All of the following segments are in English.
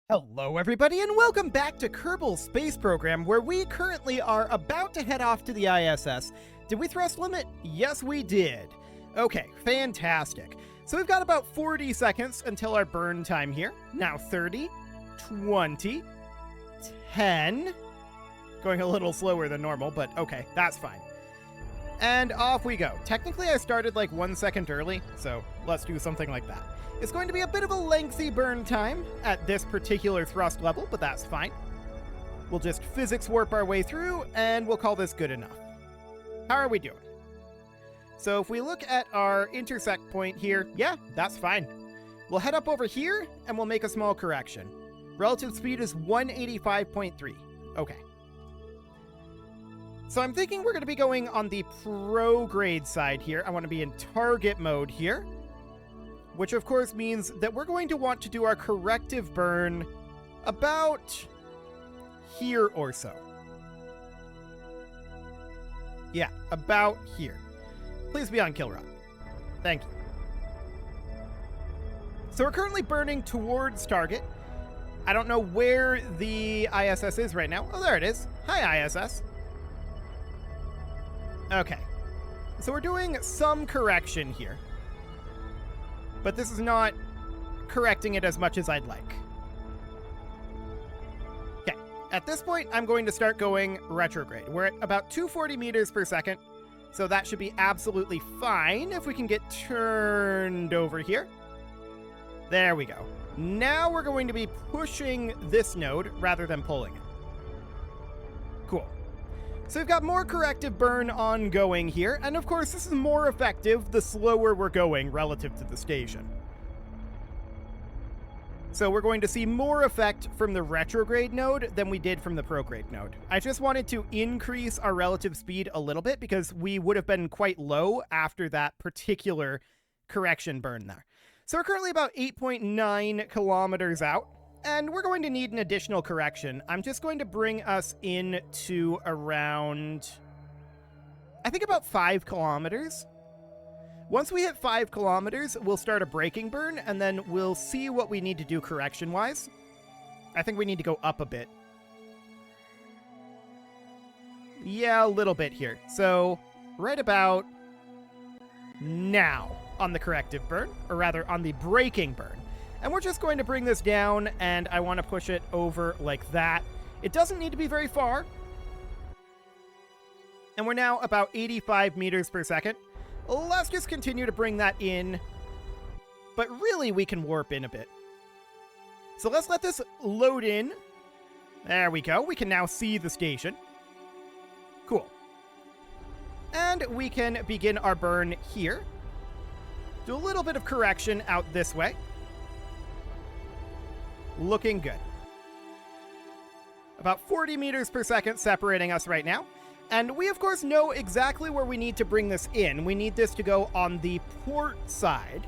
Hello everybody and welcome back to Kerbal Space Program, where we currently are about to head off to the ISS. Did we thrust limit? Yes we did. Okay, fantastic. So we've got about 40 seconds until our burn time here. Now 30, 20, 10. Going a little slower than normal, but okay, that's fine. And off we go. Technically I started like 1 second early, so let's do something like that. It's going to be a bit of a lengthy burn time at this particular thrust level, but that's fine. We'll just physics warp our way through, and we'll call this good enough. How are we doing? So if we look at our intersect point here, yeah, that's fine. We'll head up over here, and we'll make a small correction. Relative speed is 185.3. Okay. So I'm thinking we're going to be going on the prograde side here. I want to be in target mode here, which of course means that we're going to want to do our corrective burn about here or so. Yeah, about here. Please be on kill rod. Thank you. So we're currently burning towards target. I don't know where the ISS is right now. Oh, there it is. Hi, ISS. Okay. So we're doing some correction here, but this is not correcting it as much as I'd like. Okay, at this point, I'm going to start going retrograde. We're at about 240 meters per second, so that should be absolutely fine if we can get turned over here. There we go. Now we're going to be pushing this node rather than pulling it. Cool. So we've got more corrective burn ongoing here, and of course this is more effective the slower we're going relative to the station. So we're going to see more effect from the retrograde node than we did from the prograde node. I just wanted to increase our relative speed a little bit because we would have been quite low after that particular correction burn there. So we're currently about 8.9 kilometers out, and we're going to need an additional correction. I'm just going to bring us in to around, I think about 5 kilometers. Once we hit 5 kilometers, we'll start a braking burn, and then we'll see what we need to do correction-wise. I think we need to go up a bit. Yeah, a little bit here. So, right about now on the corrective burn, or rather on the braking burn. And we're just going to bring this down, and I want to push it over like that. It doesn't need to be very far. And we're now about 85 meters per second. Let's just continue to bring that in. But really, we can warp in a bit. So let's let this load in. There we go. We can now see the station. Cool. And we can begin our burn here. Do a little bit of correction out this way. Looking good. About 40 meters per second separating us right now. And we, of course, know exactly where we need to bring this in. We need this to go on the port side.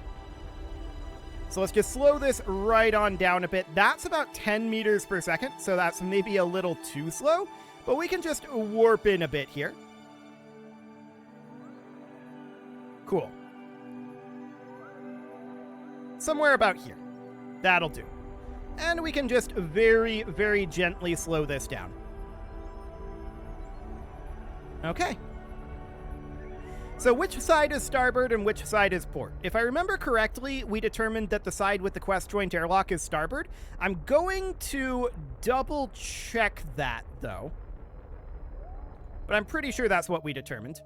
So let's just slow this right on down a bit. That's about 10 meters per second, so that's maybe a little too slow. But we can just warp in a bit here. Cool. Somewhere about here. That'll do. And we can just very, very gently slow this down. Okay. So which side is starboard and which side is port? If I remember correctly, we determined that the side with the quest joint airlock is starboard. I'm going to double check that, though. But I'm pretty sure that's what we determined.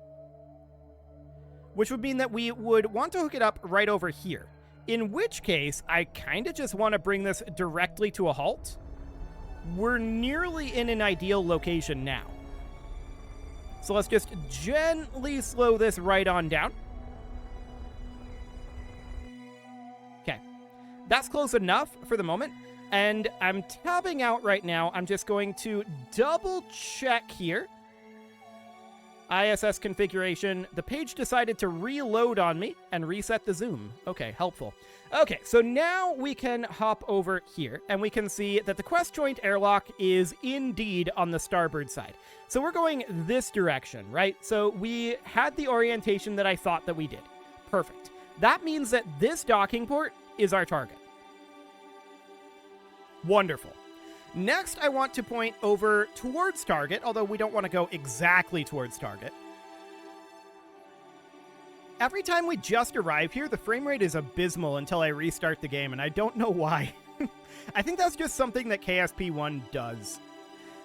Which would mean that we would want to hook it up right over here. In which case, I kind of just want to bring this directly to a halt. We're nearly in an ideal location now. So let's just gently slow this right on down. Okay. That's close enough for the moment. And I'm tabbing out right now. I'm just going to double check here. ISS configuration. The page decided to reload on me and reset the zoom. Okay, helpful. Okay, so now we can hop over here and we can see that the quest joint airlock is indeed on the starboard side. So we're going this direction, right? So we had the orientation that I thought that we did. Perfect. That means that this docking port is our target. Wonderful. Next, I want to point over towards target, although we don't want to go exactly towards target. Every time we just arrive here, the frame rate is abysmal until I restart the game, and I don't know why. I think that's just something that KSP1 does.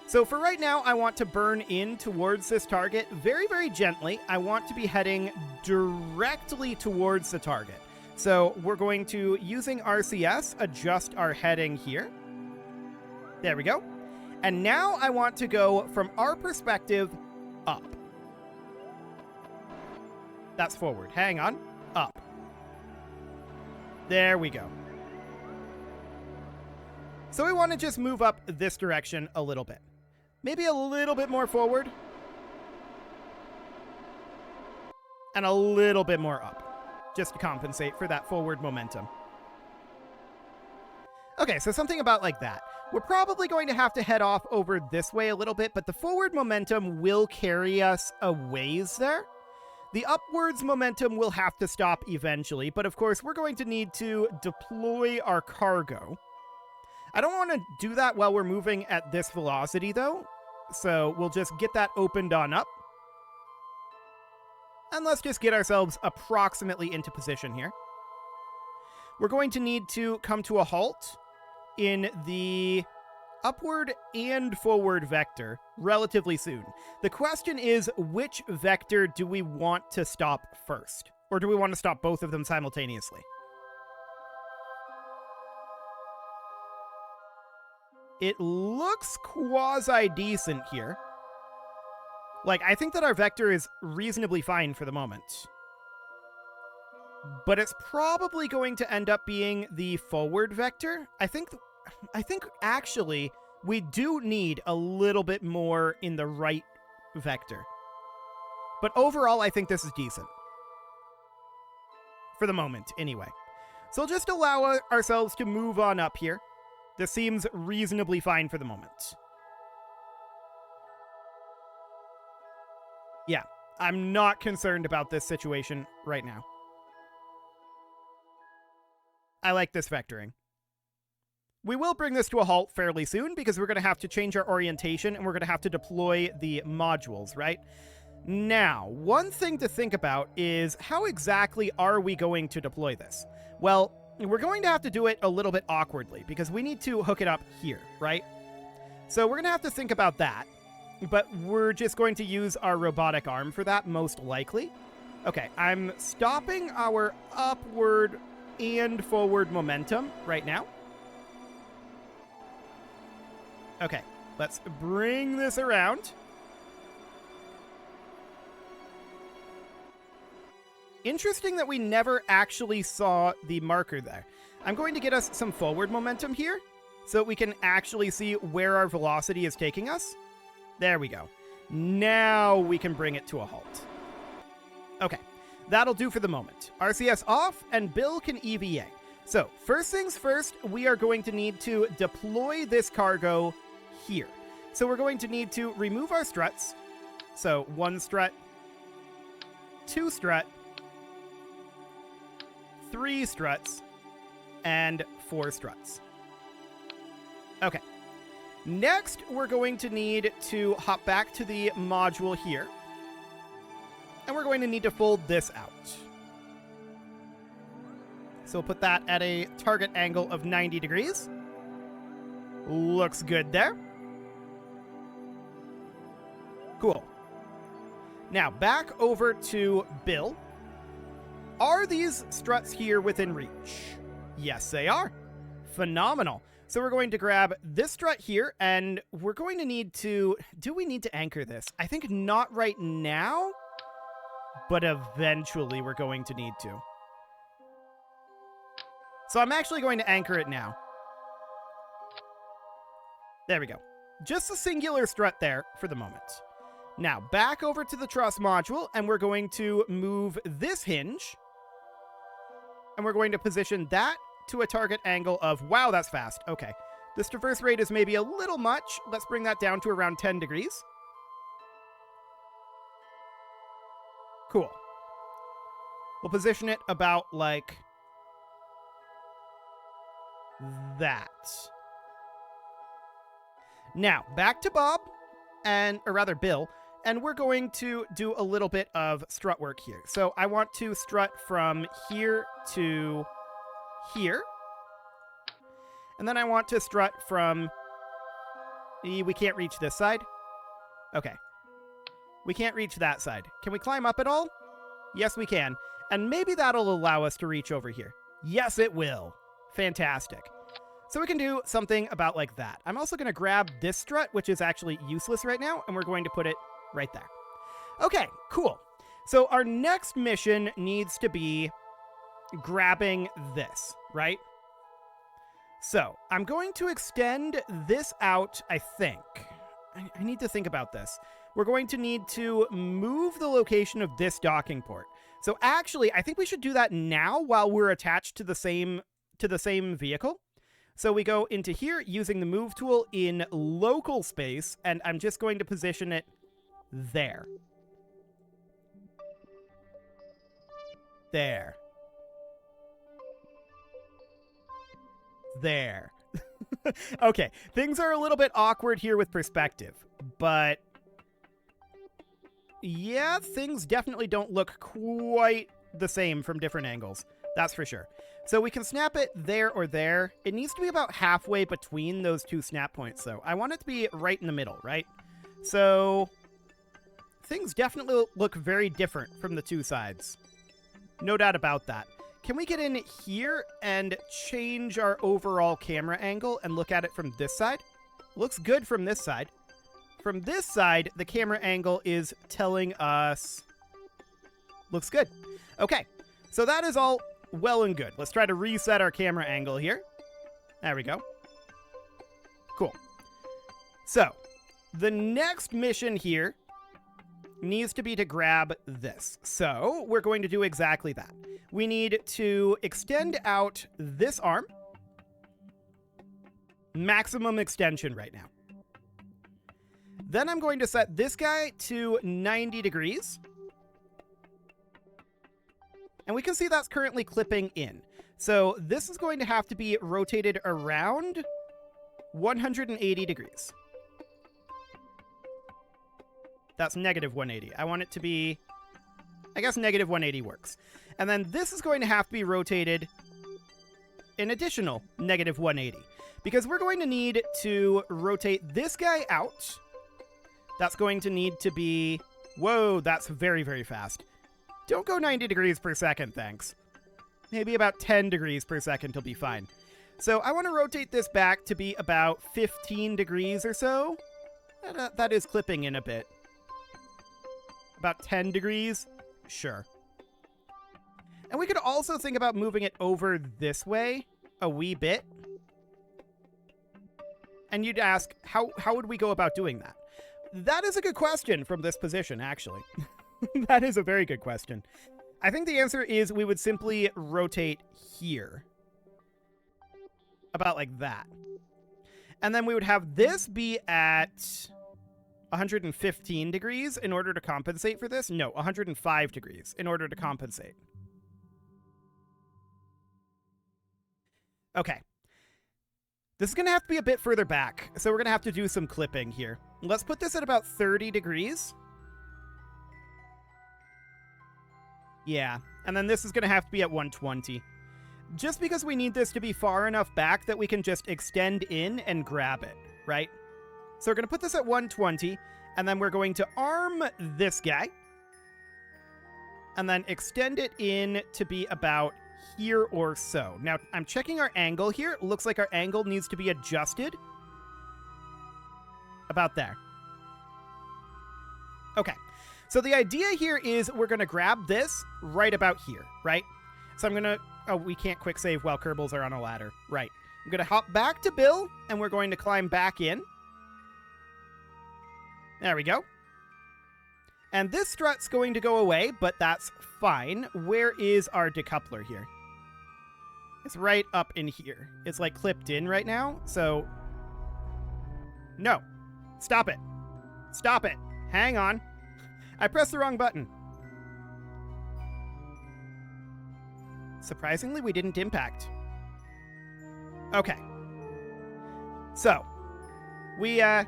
So for right now, I want to burn in towards this target very, very gently. I want to be heading directly towards the target. So we're going to, using RCS, adjust our heading here. There we go. And now I want to go, from our perspective, up. That's forward. Hang on. Up. There we go. So we want to just move up this direction a little bit. Maybe a little bit more forward. And a little bit more up. Just to compensate for that forward momentum. Okay, so something about like that. We're probably going to have to head off over this way a little bit, but the forward momentum will carry us a ways there. The upwards momentum will have to stop eventually, but of course we're going to need to deploy our cargo. I don't want to do that while we're moving at this velocity though, so we'll just get that opened on up. And let's just get ourselves approximately into position here. We're going to need to come to a halt in the upward and forward vector relatively soon. The question is, which vector do we want to stop first? Or do we want to stop both of them simultaneously? It looks quasi-decent here. Like, I think that our vector is reasonably fine for the moment. But it's probably going to end up being the forward vector. I think actually we do need a little bit more in the right vector. But overall, I think this is decent. For the moment, anyway. So we'll just allow ourselves to move on up here. This seems reasonably fine for the moment. Yeah, I'm not concerned about this situation right now. I like this vectoring. We will bring this to a halt fairly soon because we're going to have to change our orientation and we're going to have to deploy the modules, right? Now, one thing to think about is how exactly are we going to deploy this? Well, we're going to have to do it a little bit awkwardly because we need to hook it up here, right? So we're going to have to think about that, but we're just going to use our robotic arm for that, most likely. Okay, I'm stopping our upward and forward momentum right now. Okay, let's bring this around. Interesting that we never actually saw the marker there. I'm going to get us some forward momentum here so that we can actually see where our velocity is taking us. There we go. Now we can bring it to a halt. Okay, that'll do for the moment. RCS off and Bill can EVA. So first things first, we are going to need to deploy this cargo here. So we're going to need to remove our struts. So 1 strut, 2 strut, 3 struts, and 4 struts. Okay. Next, we're going to need to hop back to the module here. And we're going to need to fold this out. So we'll put that at a target angle of 90 degrees. Looks good there. Cool. Now, back over to Bill. Are these struts here within reach? Yes, they are. Phenomenal. So we're going to grab this strut here, and we're going to need to... Do we need to anchor this? I think not right now, but eventually we're going to need to. So I'm actually going to anchor it now. There we go. Just a singular strut there for the moment. Now, back over to the truss module, and we're going to move this hinge. And we're going to position that to a target angle of... Wow, that's fast. Okay. This traverse rate is maybe a little much. Let's bring that down to around 10 degrees. Cool. We'll position it about like... that. Now, back to Bob, or rather Bill, and we're going to do a little bit of strut work here. So I want to strut from here to here. And then I want to strut from... We can't reach this side. Okay. We can't reach that side. Can we climb up at all? Yes, we can. And maybe that'll allow us to reach over here. Yes, it will. Fantastic. So we can do something about like that. I'm also going to grab this strut, which is actually useless right now, and we're going to put it right there. Okay, cool. So our next mission needs to be grabbing this, right? So I'm going to extend this out, I think. I need to think about this. We're going to need to move the location of this docking port. So actually, I think we should do that now while we're attached to the same vehicle. So we go into here using the move tool in local space, and I'm just going to position it there. There. There. Okay, things are a little bit awkward here with perspective, but yeah, things definitely don't look quite the same from different angles. That's for sure. So we can snap it there or there. It needs to be about halfway between those two snap points, though. I want it to be right in the middle, right? So things definitely look very different from the two sides. No doubt about that. Can we get in here and change our overall camera angle and look at it from this side? Looks good from this side. From this side, the camera angle is telling us... Looks good. Okay, so that is all well and good. Let's try to reset our camera angle here. There we go. Cool. So, the next mission here needs to be to grab this. So, we're going to do exactly that. We need to extend out this arm. Maximum extension right now. Then I'm going to set this guy to 90 degrees. And we can see that's currently clipping in. So this is going to have to be rotated around 180 degrees. That's negative 180. I want it to be... I guess negative 180 works. And then this is going to have to be rotated an additional negative 180. Because we're going to need to rotate this guy out. That's going to need to be... Whoa, that's very, very fast. Don't go 90 degrees per second, thanks. Maybe about 10 degrees per second will be fine. So I want to rotate this back to be about 15 degrees or so. That is clipping in a bit. About 10 degrees? Sure. And we could also think about moving it over this way a wee bit. And you'd ask, how would we go about doing that? That is a good question from this position, actually. That is a very good question. I think the answer is we would simply rotate here. About like that. And then we would have this be at 115 degrees in order to compensate for this. No, 105 degrees in order to compensate. Okay. This is going to have to be a bit further back, so we're going to have to do some clipping here. Let's put this at about 30 degrees. Yeah, and then this is going to have to be at 120. Just because we need this to be far enough back that we can just extend in and grab it, right? So we're going to put this at 120, and then we're going to arm this guy. And then extend it in to be about here or so. Now, I'm checking our angle here. It looks like our angle needs to be adjusted. About there. Okay. So the idea here is we're going to grab this right about here, right? So I'm going to... Oh, we can't quick save while Kerbals are on a ladder. Right. I'm going to hop back to Bill, and we're going to climb back in. There we go. And this strut's going to go away, but that's fine. Where is our decoupler here? It's right up in here. It's like clipped in right now, so... No. Stop it. Stop it. Hang on. I pressed the wrong button. Surprisingly, we didn't impact. Okay. So, We are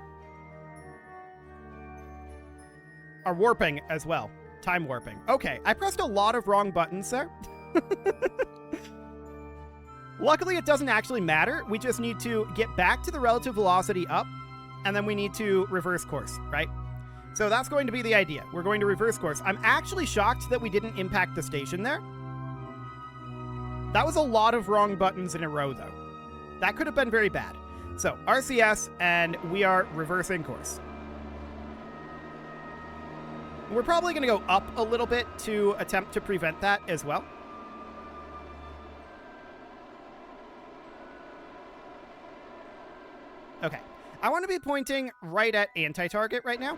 warping as well. Time warping. Okay, I pressed a lot of wrong buttons there. Luckily, it doesn't actually matter. We just need to get back to the relative velocity up, and then we need to reverse course, right? So that's going to be the idea. We're going to reverse course. I'm actually shocked that we didn't impact the station there. That was a lot of wrong buttons in a row, though. That could have been very bad. So, RCS, and we are reversing course. We're probably going to go up a little bit to attempt to prevent that as well. Okay. I want to be pointing right at anti-target right now.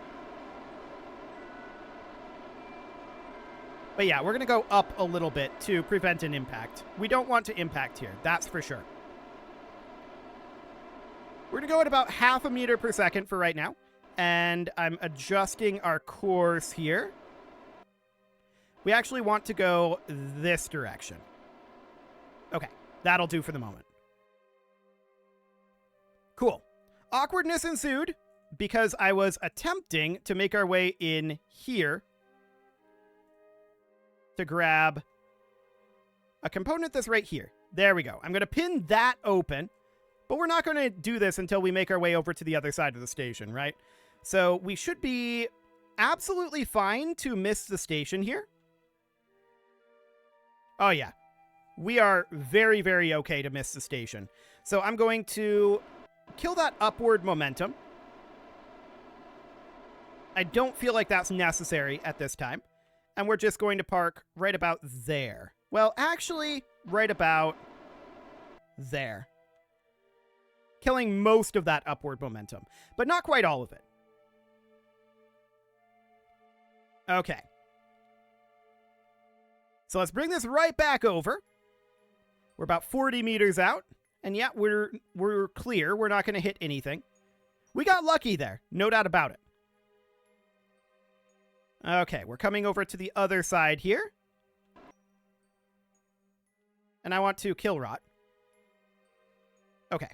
But yeah, we're going to go up a little bit to prevent an impact. We don't want to impact here, that's for sure. We're going to go at about 0.5 meters per second for right now. And I'm adjusting our course here. We actually want to go this direction. Okay, that'll do for the moment. Cool. Awkwardness ensued because I was attempting to make our way in here to grab a component that's right here. There we go. I'm going to pin that open, but we're not going to do this until we make our way over to the other side of the station, right? So we should be absolutely fine to miss the station here. Oh yeah, we are very, very okay to miss the station. So I'm going to kill that upward momentum. I don't feel like that's necessary at this time. And we're just going to park right about there. Well, actually, right about there. Killing most of that upward momentum, but not quite all of it. Okay. So let's bring this right back over. We're about 40 meters out. And yeah, we're clear. We're not going to hit anything. We got lucky there. No doubt about it. Okay, we're coming over to the other side here. And I want to kill rot. Okay.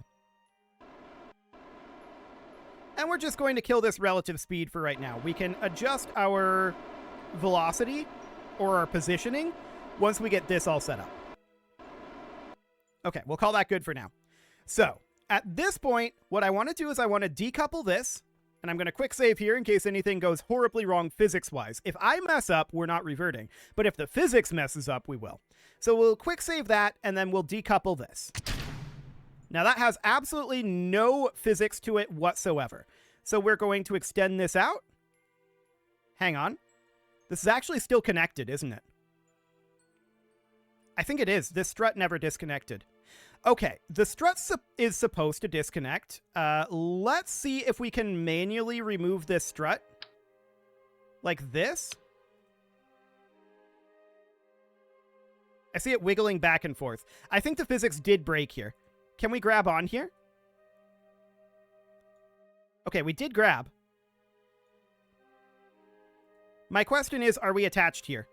And we're just going to kill this relative speed for right now. We can adjust our velocity or our positioning once we get this all set up. Okay, we'll call that good for now. So, at this point, what I want to do is I want to decouple this, and I'm going to quick save here in case anything goes horribly wrong physics-wise. If I mess up, we're not reverting, but if the physics messes up, we will. So we'll quick save that, and then we'll decouple this. Now that has absolutely no physics to it whatsoever. So we're going to extend this out. Hang on. This is actually still connected, isn't it? I think it is. This strut never disconnected. Okay, the strut is supposed to disconnect. Let's see if we can manually remove this strut. Like this. I see it wiggling back and forth. I think the physics did break here. Can we grab on here? Okay, we did grab. My question is, are we attached here?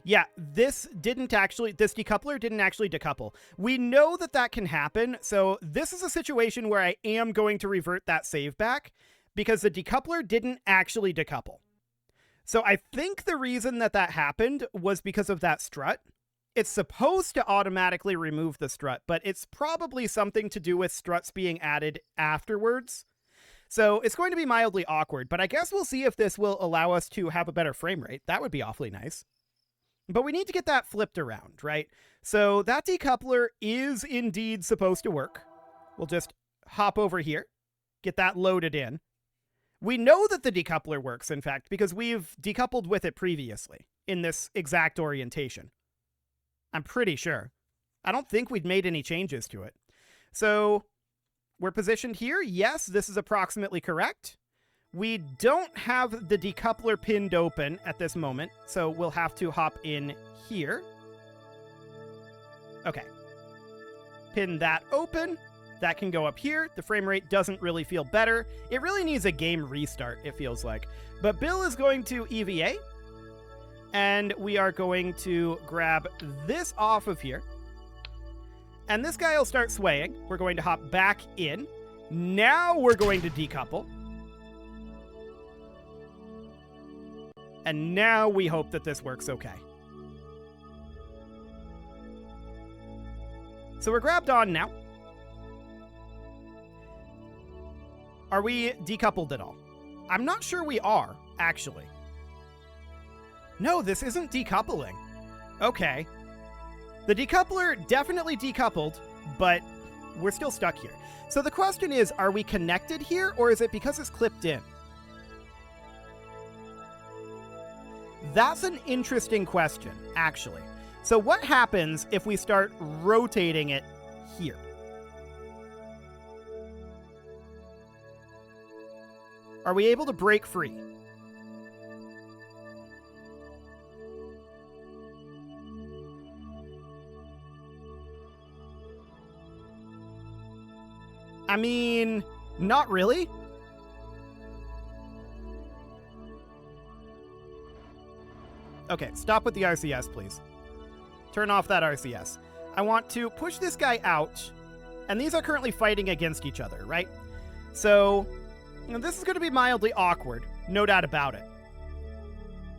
Yeah, this decoupler didn't actually decouple. We know that that can happen, so this is a situation where I am going to revert that save back because the decoupler didn't actually decouple. So I think the reason that that happened was because of that strut. It's supposed to automatically remove the strut, but it's probably something to do with struts being added afterwards. So it's going to be mildly awkward, but I guess we'll see if this will allow us to have a better frame rate. That would be awfully nice. But we need to get that flipped around, right? So that decoupler is indeed supposed to work. We'll just hop over here, get that loaded in. We know that the decoupler works, in fact, because we've decoupled with it previously in this exact orientation. I'm pretty sure. I don't think we've made any changes to it. So we're positioned here. Yes, this is approximately correct. We don't have the decoupler pinned open at this moment, so we'll have to hop in here. Okay. Pin that open. That can go up here. The frame rate doesn't really feel better. It really needs a game restart, it feels like. But Bill is going to EVA, and we are going to grab this off of here. And this guy will start swaying. We're going to hop back in. Now we're going to decouple. And now we hope that this works okay. So we're grabbed on now. Are we decoupled at all? I'm not sure we are, actually. No, this isn't decoupling. Okay. The decoupler definitely decoupled, but we're still stuck here. So the question is, are we connected here, or is it because it's clipped in? That's an interesting question, actually. So what happens if we start rotating it here? Are we able to break free? I mean, not really. Okay, stop with the RCS, please. Turn off that RCS. I want to push this guy out, and these are currently fighting against each other, right? So, this is going to be mildly awkward, no doubt about it.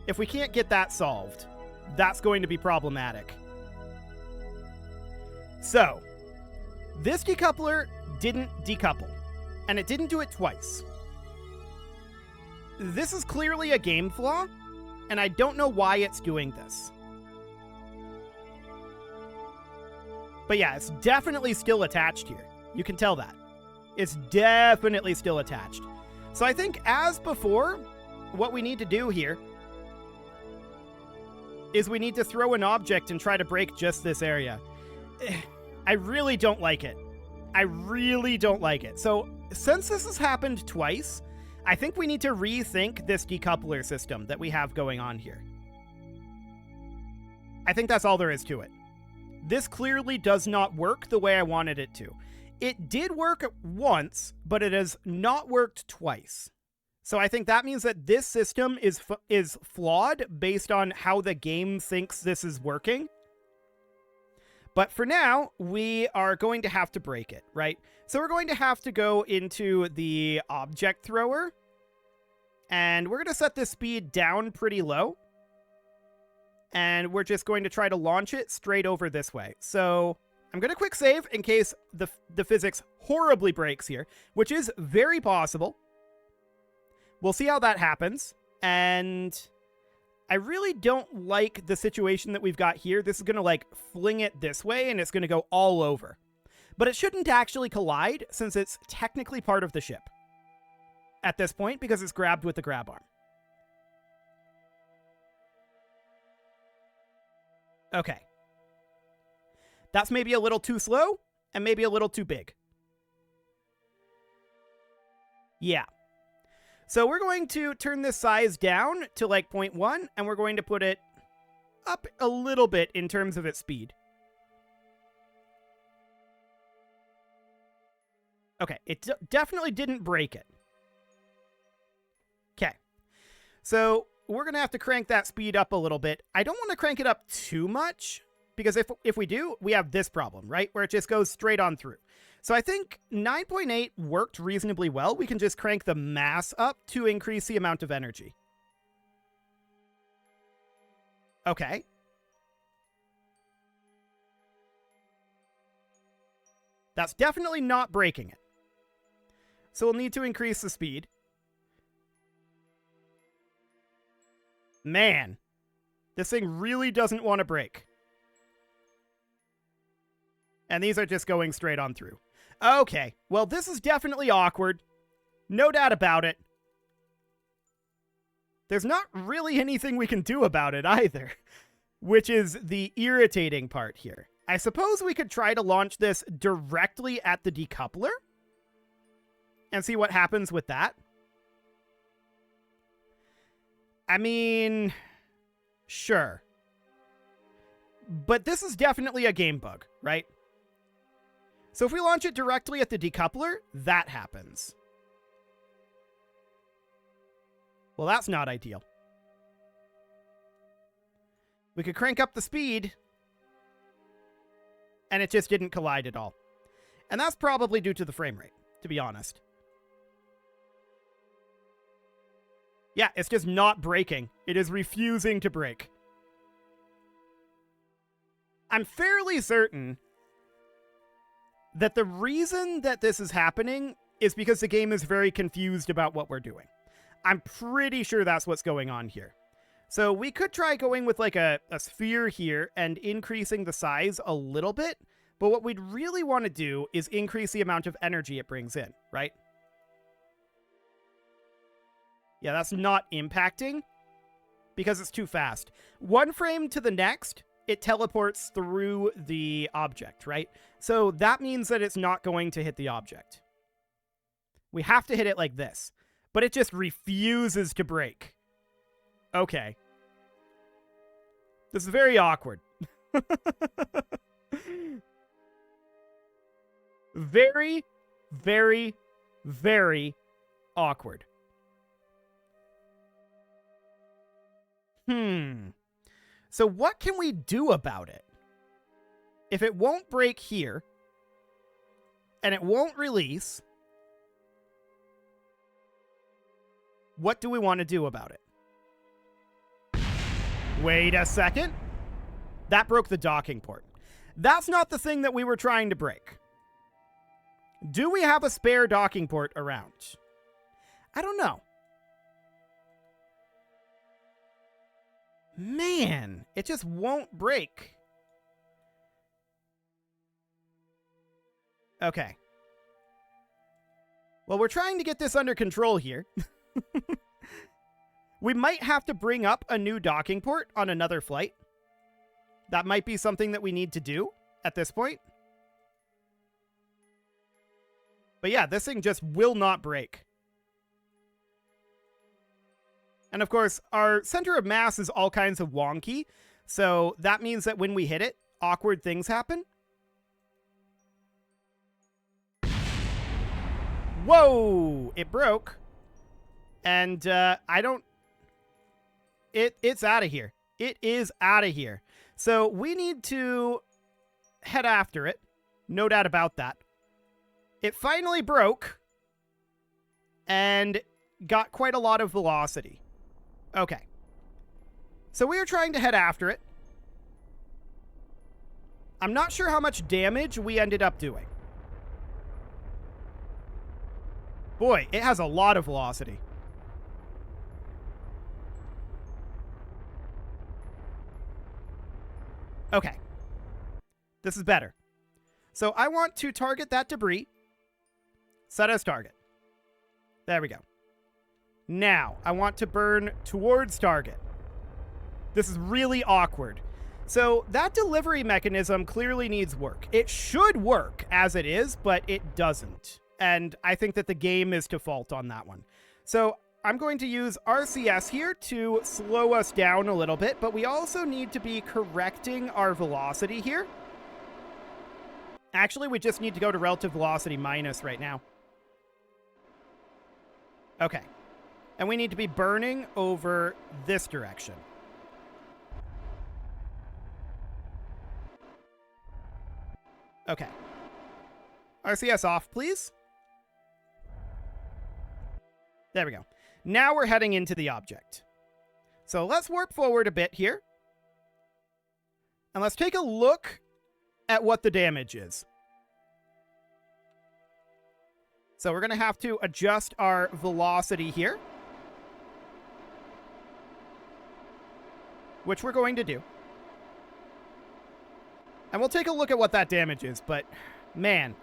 If we can't get that solved, that's going to be problematic. So, this decoupler didn't decouple, and it didn't do it twice. This is clearly a game flaw, and I don't know why it's doing this. But yeah, it's definitely still attached here. You can tell that. It's definitely still attached. So I think, as before, what we need to do here is we need to throw an object and try to break just this area. I really don't like it. I really don't like it. So, since this has happened twice, I think we need to rethink this decoupler system that we have going on here. I think that's all there is to it. This clearly does not work the way I wanted it to. It did work once, but it has not worked twice. So I think that means that this system is flawed based on how the game thinks this is working. But for now, we are going to have to break it, right? So we're going to have to go into the object thrower, and we're going to set this speed down pretty low. And we're just going to try to launch it straight over this way. So I'm going to quick save in case the physics horribly breaks here, which is very possible. We'll see how that happens. And I really don't like the situation that we've got here. This is going to like fling it this way, and it's going to go all over. But it shouldn't actually collide, since it's technically part of the ship at this point, because it's grabbed with the grab arm. Okay. That's maybe a little too slow, and maybe a little too big. Yeah. So we're going to turn this size down to like 0.1, and we're going to put it up a little bit in terms of its speed. Okay, it definitely didn't break it. Okay. So we're going to have to crank that speed up a little bit. I don't want to crank it up too much, because if we do, we have this problem, right? Where it just goes straight on through. So I think 9.8 worked reasonably well. We can just crank the mass up to increase the amount of energy. Okay. That's definitely not breaking it. So we'll need to increase the speed. Man, this thing really doesn't want to break. And these are just going straight on through. Okay, well, this is definitely awkward. No doubt about it. There's not really anything we can do about it either, which is the irritating part here. I suppose we could try to launch this directly at the decoupler and see what happens with that. I mean, sure. But this is definitely a game bug, right? So if we launch it directly at the decoupler, that happens. Well, that's not ideal. We could crank up the speed, and it just didn't collide at all. And that's probably due to the frame rate. to be honest. Yeah, it's just not breaking. It is refusing to break. I'm fairly certain that the reason that this is happening is because the game is very confused about what we're doing. I'm pretty sure that's what's going on here. So we could try going with like a sphere here and increasing the size a little bit, but what we'd really want to do is increase the amount of energy it brings in, right? Yeah, that's not impacting because it's too fast. One frame to the next, it teleports through the object, right? So that means that it's not going to hit the object. We have to hit it like this, but it just refuses to break. Okay. This is very awkward. Very, very, very awkward. So what can we do about it? If it won't break here, and it won't release, what do we want to do about it? Wait a second. That broke the docking port. That's not the thing that we were trying to break. Do we have a spare docking port around? I don't know. Man, it just won't break. Okay. Well, we're trying to get this under control here. We might have to bring up a new docking port on another flight. That might be something that we need to do at this point. But yeah, this thing just will not break. And of course, our center of mass is all kinds of wonky. So that means that when we hit it, awkward things happen. Whoa! It broke. And I don't... It's out of here. It is out of here. So we need to head after it. No doubt about that. It finally broke. And got quite a lot of velocity. Okay. So we are trying to head after it. I'm not sure how much damage we ended up doing. Boy, it has a lot of velocity. Okay. This is better. So I want to target that debris. Set as target. There we go. Now, I want to burn towards target. This is really awkward. So that delivery mechanism clearly needs work. It should work as it is, but it doesn't. And I think that the game is to fault on that one. So I'm going to use RCS here to slow us down a little bit, but we also need to be correcting our velocity here. Actually, we just need to go to relative velocity minus right now. Okay. And we need to be burning over this direction. Okay. RCS off, please. There we go. Now we're heading into the object. So let's warp forward a bit here. And let's take a look at what the damage is. So we're going to have to adjust our velocity here. Which we're going to do. And we'll take a look at what that damage is. But, man,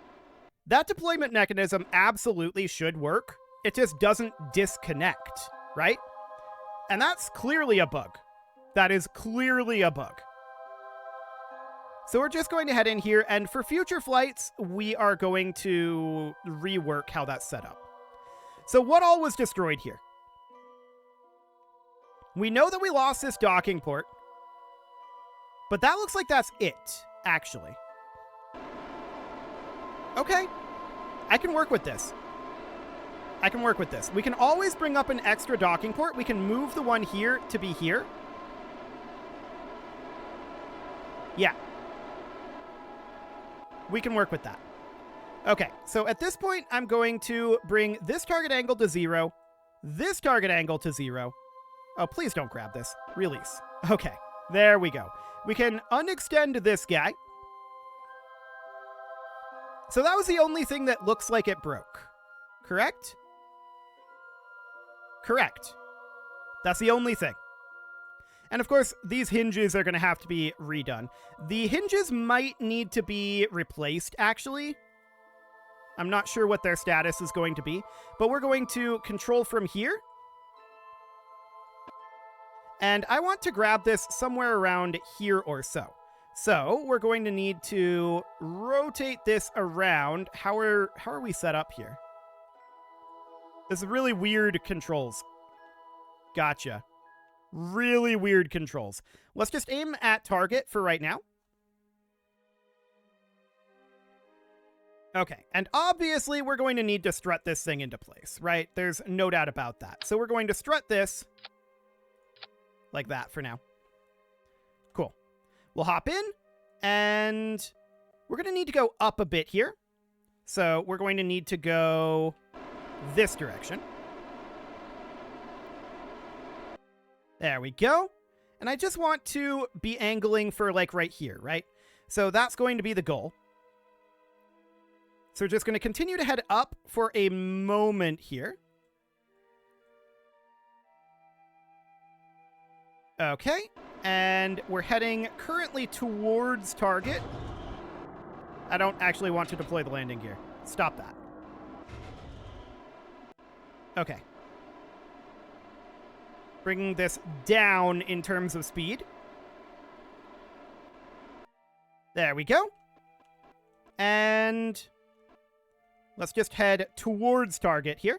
that deployment mechanism absolutely should work. It just doesn't disconnect, right? And that's clearly a bug. That is clearly a bug. So we're just going to head in here, and for future flights, we are going to rework how that's set up. So what all was destroyed here? We know that we lost this docking port, but that looks like that's it, actually. Okay, I can work with this. I can work with this. We can always bring up an extra docking port. We can move the one here to be here. Yeah. We can work with that. Okay, so at this point, I'm going to bring this target angle to 0, this target angle to 0. Oh, please don't grab this. Release. Okay, there we go. We can unextend this guy. So that was the only thing that looks like it broke. Correct? Correct. That's the only thing. And of course, these hinges are going to have to be redone. The hinges might need to be replaced, actually. I'm not sure what their status is going to be, but we're going to control from here. And I want to grab this somewhere around here or so. So we're going to need to rotate this around. How are we set up here? This is really weird controls. Gotcha. Really weird controls. Let's just aim at target for right now. Okay, and obviously we're going to need to strut this thing into place, right? There's no doubt about that. So we're going to strut this like that for now. Cool. We'll hop in, and we're going to need to go up a bit here. So we're going to need to go this direction. There we go. And I just want to be angling for like right here, right? So that's going to be the goal. So we're just going to continue to head up for a moment here. Okay, and we're heading currently towards target. I don't actually want to deploy the landing gear. Stop that. Okay. Bringing this down in terms of speed. There we go. And let's just head towards target here.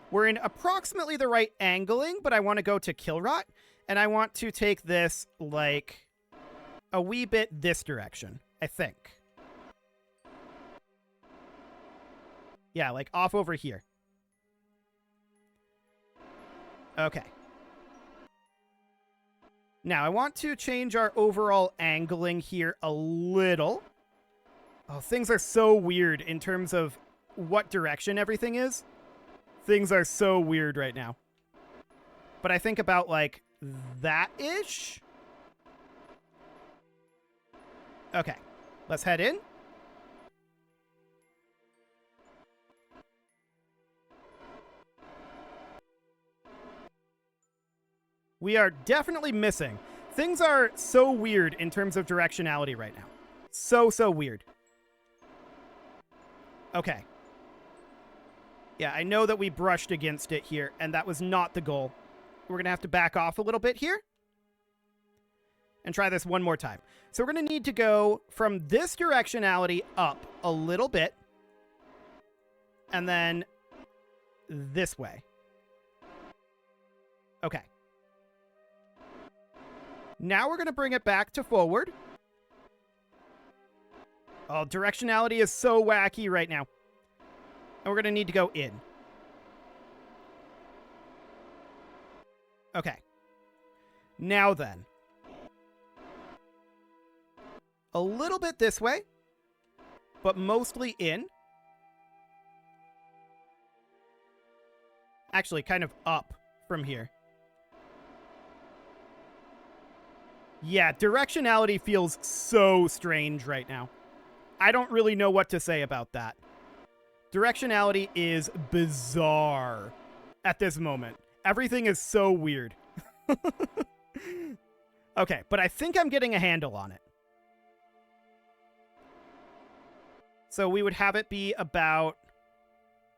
We're in approximately the right angling, but I want to go to kill rot, and I want to take this like a wee bit this direction, I think. Yeah, like off over here. Okay. Now, I want to change our overall angling here a little. Oh, things are so weird in terms of what direction everything is. Things are so weird right now. But I think about, like, that-ish? Okay. Let's head in. We are definitely missing. Things are so weird in terms of directionality right now. So weird. Okay. Yeah, I know that we brushed against it here, and that was not the goal. We're going to have to back off a little bit here. And try this one more time. So we're going to need to go from this directionality up a little bit. And then this way. Okay. Now we're going to bring it back to forward. Oh, directionality is so wacky right now. And we're going to need to go in. Okay. Now then. A little bit this way, but mostly in. Actually, kind of up from here. Yeah, directionality feels so strange right now. I don't really know what to say about that. Directionality is bizarre at this moment. Everything is so weird. Okay, but I think I'm getting a handle on it. So we would have it be about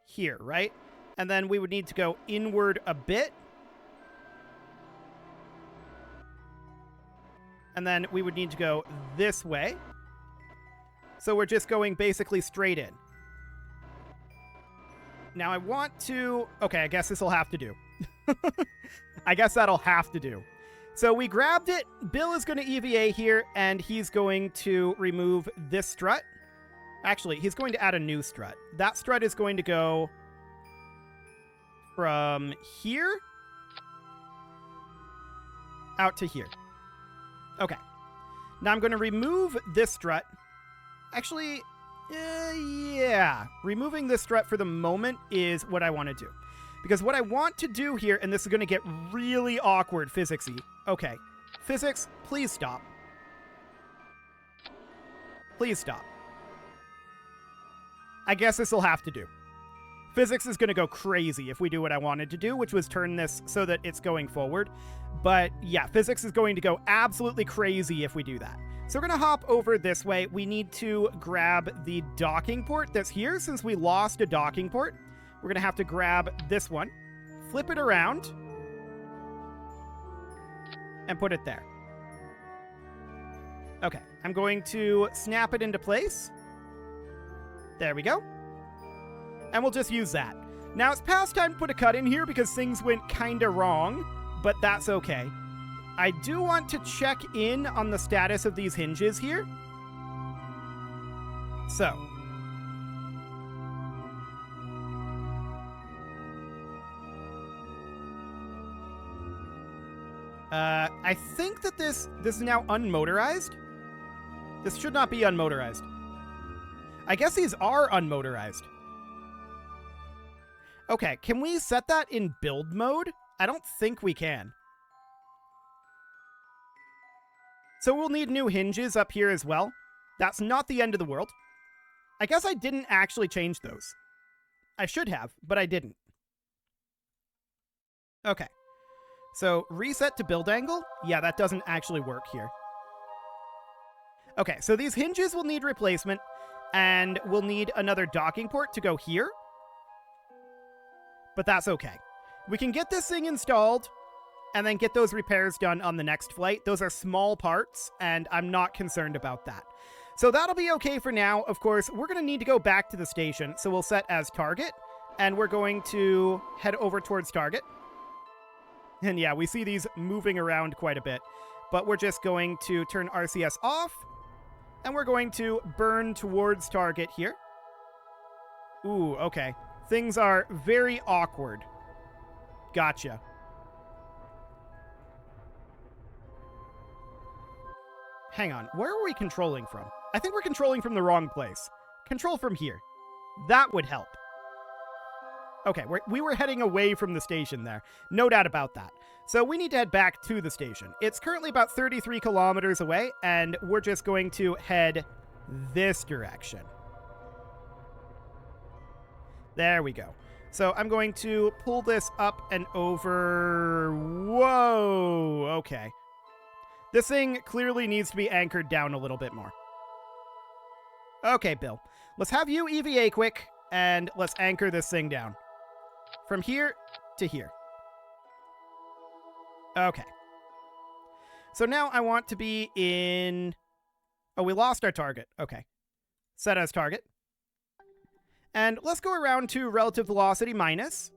here, right? And then we would need to go inward a bit. And then we would need to go this way. So we're just going basically straight in. Now I want to... Okay, I guess this will have to do. I guess that'll have to do. So we grabbed it. Bill is going to EVA here, and he's going to remove this strut. Actually, he's going to add a new strut. That strut is going to go from here out to here. Okay. Now I'm going to remove this strut. Actually, yeah. Removing this strut for the moment is what I want to do. Because what I want to do here, and this is going to get really awkward physics-y. Okay. Physics, please stop. Please stop. I guess this will have to do. Physics is going to go crazy if we do what I wanted to do, which was turn this so that it's going forward. But yeah, physics is going to go absolutely crazy if we do that. So we're going to hop over this way. We need to grab the docking port that's here. Since we lost a docking port, we're going to have to grab this one, flip it around, and put it there. Okay, I'm going to snap it into place. There we go. And we'll just use that. Now it's past time to put a cut in here because things went kinda wrong, but that's okay. I do want to check in on the status of these hinges here. So. I think that this is now unmotorized. This should not be unmotorized. I guess these are unmotorized. Okay, can we set that in build mode? I don't think we can. So we'll need new hinges up here as well. That's not the end of the world. I guess I didn't actually change those. I should have, but I didn't. Okay. So reset to build angle. Yeah, that doesn't actually work here. Okay, so these hinges will need replacement, and we'll need another docking port to go here. But that's okay. We can get this thing installed and then get those repairs done on the next flight. Those are small parts, and I'm not concerned about that. So that'll be okay for now. Of course, we're going to need to go back to the station, so we'll set as target, and we're going to head over towards target. And yeah, we see these moving around quite a bit, but we're just going to turn RCS off, and we're going to burn towards target here. Ooh, okay. Things are very awkward. Gotcha. Hang on, where are we controlling from? I think we're controlling from the wrong place. Control from here. That would help. Okay, we were heading away from the station there. No doubt about that. So we need to head back to the station. It's currently about 33 kilometers away, and we're just going to head this direction. There we go. So I'm going to pull this up and over. Whoa, okay. This thing clearly needs to be anchored down a little bit more. Okay, Bill. Let's have you EVA quick, and let's anchor this thing down. From here to here. Okay. So now I want to be in... Oh, we lost our target. Okay. Set as target. And let's go around to relative velocity minus.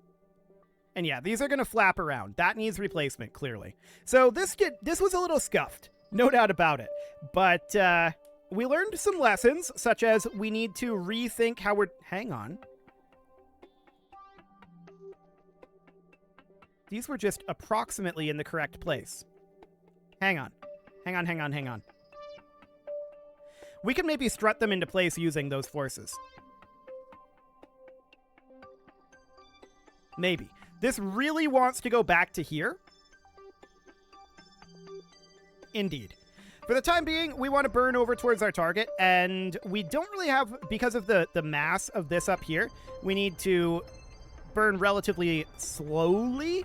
And yeah, these are going to flap around. That needs replacement, clearly. So this was a little scuffed. No doubt about it. But we learned some lessons, such as we need to rethink how we're... Hang on. These were just approximately in the correct place. Hang on. Hang on, hang on, hang on. We can maybe strut them into place using those forces. Maybe. This really wants to go back to here. Indeed. For the time being, we want to burn over towards our target, and we don't really have, because of the mass of this up here, we need to burn relatively slowly,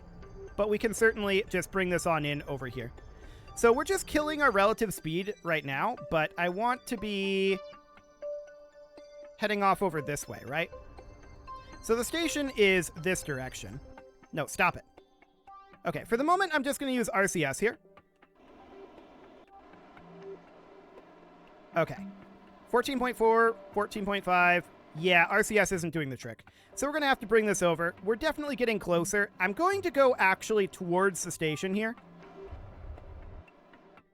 but we can certainly just bring this on in over here. So we're just killing our relative speed right now, but I want to be heading off over this way, right? So the station is this direction. No, stop it. Okay, for the moment, I'm just going to use RCS here. Okay. 14.4, 14.5. Yeah, RCS isn't doing the trick. So we're going to have to bring this over. We're definitely getting closer. I'm going to go actually towards the station here.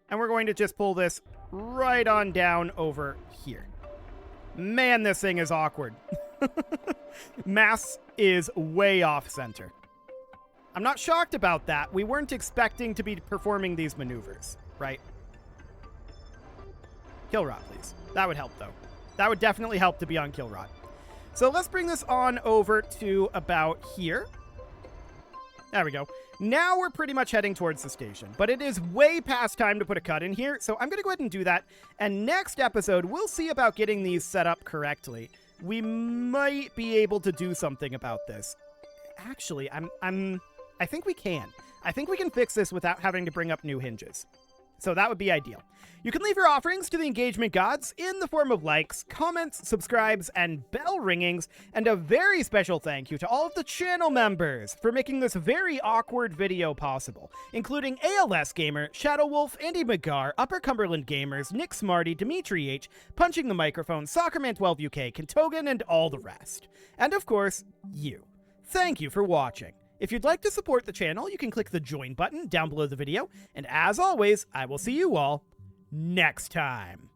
And we're going to just pull this right on down over here. Man, this thing is awkward. Mass is way off center. I'm not shocked about that. We weren't expecting to be performing these maneuvers, right? Kill rod, please. That would help, though. That would definitely help to be on kill rod. So let's bring this on over to about here. There we go. Now we're pretty much heading towards the station, but it is way past time to put a cut in here, so I'm going to go ahead and do that. And next episode, we'll see about getting these set up correctly. We might be able to do something about this. Actually, I think we can. I think we can fix this without having to bring up new hinges. So that would be ideal. You can leave your offerings to the engagement gods in the form of likes, comments, subscribes, and bell ringings, and a very special thank you to all of the channel members for making this very awkward video possible, including ALS Gamer, Shadow Wolf, Andy McGar, Upper Cumberland Gamers, Nick Smarty, Dimitri H, Punching the Microphone, Soccerman12 UK, Kentogan, and all the rest. And of course, you. Thank you for watching. If you'd like to support the channel, you can click the join button down below the video, and as always, I will see you all next time.